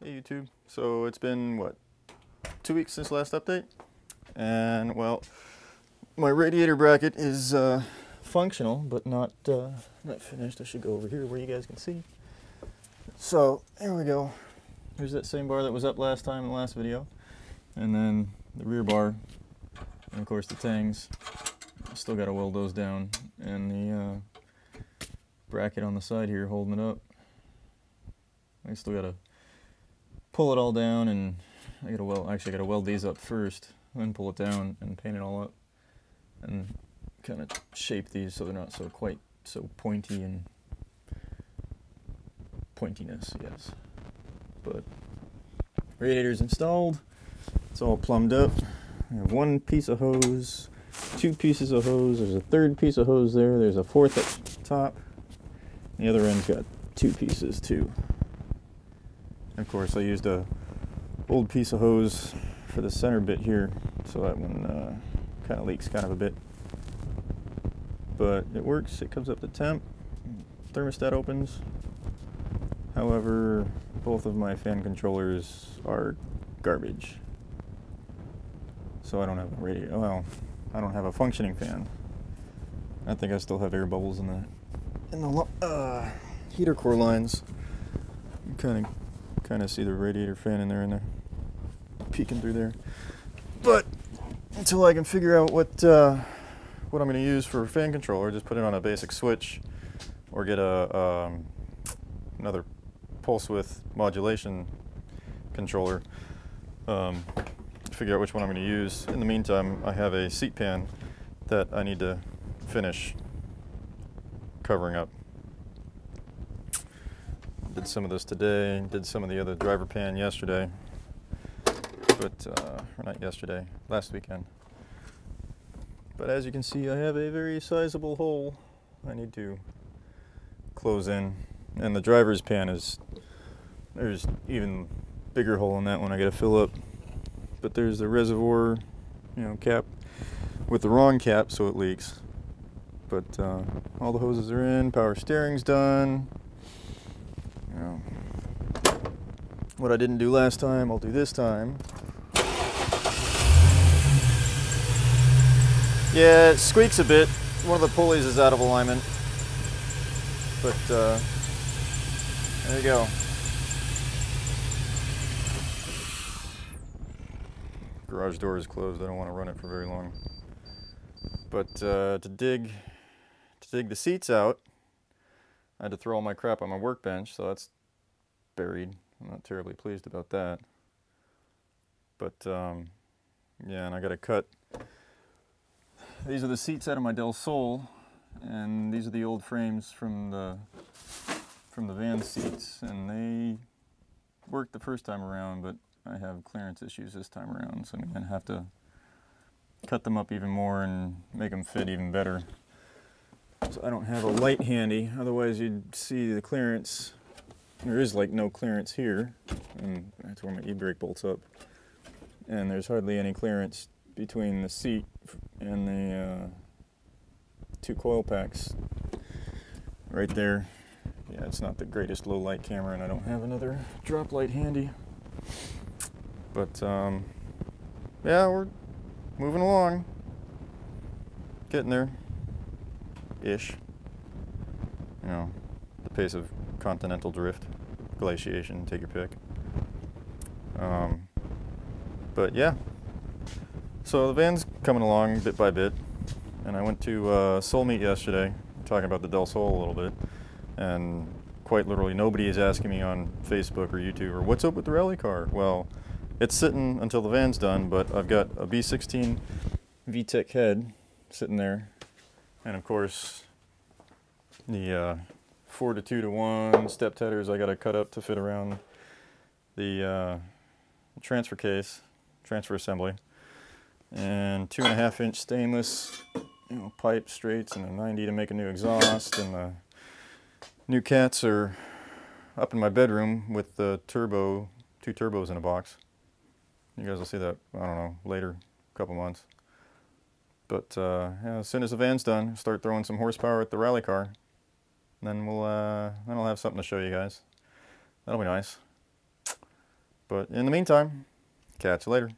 Hey YouTube. So it's been what, 2 weeks since last update, and well, my radiator bracket is functional but not finished. I should go over here where you guys can see. So there we go. Here's that same bar that was up last time in the last video, and then the rear bar, and of course the tangs. Still got to weld those down, and the bracket on the side here holding it up. I still got to pull it all down, and I gotta weld these up first, then pull it down and paint it all up, and kind of shape these so they're not quite so pointy and pointiness, yes. But radiator's installed. It's all plumbed up. I have one piece of hose, two pieces of hose. There's a third piece of hose there. There's a fourth up top. The other end's got two pieces too. Of course, I used a old piece of hose for the center bit here, so that one kind of leaks kind of a bit. But it works. It comes up to temp. Thermostat opens. However, both of my fan controllers are garbage. So I don't have a radiator. Well, I don't have a functioning fan. I think I still have air bubbles in the heater core lines. You kind of see the radiator fan in there, peeking through there. But until I can figure out what I'm going to use for a fan controller, just put it on a basic switch, or get another pulse width modulation controller. Figure out which one I'm going to use. In the meantime, I have a seat pan that I need to finish covering up. Did some of this today, did some of the other driver pan yesterday, but, or not yesterday, last weekend. But as you can see, I have a very sizable hole I need to close in, and the driver's pan there's even bigger hole in that one I gotta fill up. But there's the reservoir, cap with the wrong cap, so it leaks. But all the hoses are in, power steering's done. What I didn't do last time, I'll do this time. Yeah, it squeaks a bit. One of the pulleys is out of alignment. But there you go. Garage door is closed. I don't want to run it for very long. But to dig the seats out, I had to throw all my crap on my workbench, so that's buried. I'm not terribly pleased about that. But yeah, and I got to cut. These are the seats out of my Del Sol, and these are the old frames from the van seats, and they worked the first time around, but I have clearance issues this time around, so I'm going to have to cut them up even more and make them fit even better. So I don't have a light handy, otherwise you'd see the clearance. There is like no clearance here, and that's where my e-brake bolts up. And there's hardly any clearance between the seat and the two coil packs right there. Yeah, it's not the greatest low light camera, and I don't have another drop light handy. But yeah, we're moving along, getting there, ish. The pace of continental drift, glaciation, take your pick. But yeah, so the van's coming along bit by bit, and I went to Soul Meet yesterday, talking about the Del Sol a little bit, and quite literally nobody is asking me on Facebook or YouTube, or what's up with the rally car? Well, it's sitting until the van's done, but I've got a B16 VTEC head sitting there, and of course the 4:2:1 step tethers I got to cut up to fit around the transfer case, transfer assembly, and 2.5-inch stainless pipe straights, and a 90 to make a new exhaust, and the new cats are up in my bedroom with the two turbos in a box. You guys will see that, I don't know, later, a couple months. But yeah, as soon as the van's done, start throwing some horsepower at the rally car. Then I'll have something to show you guys. That'll be nice. But in the meantime, catch you later.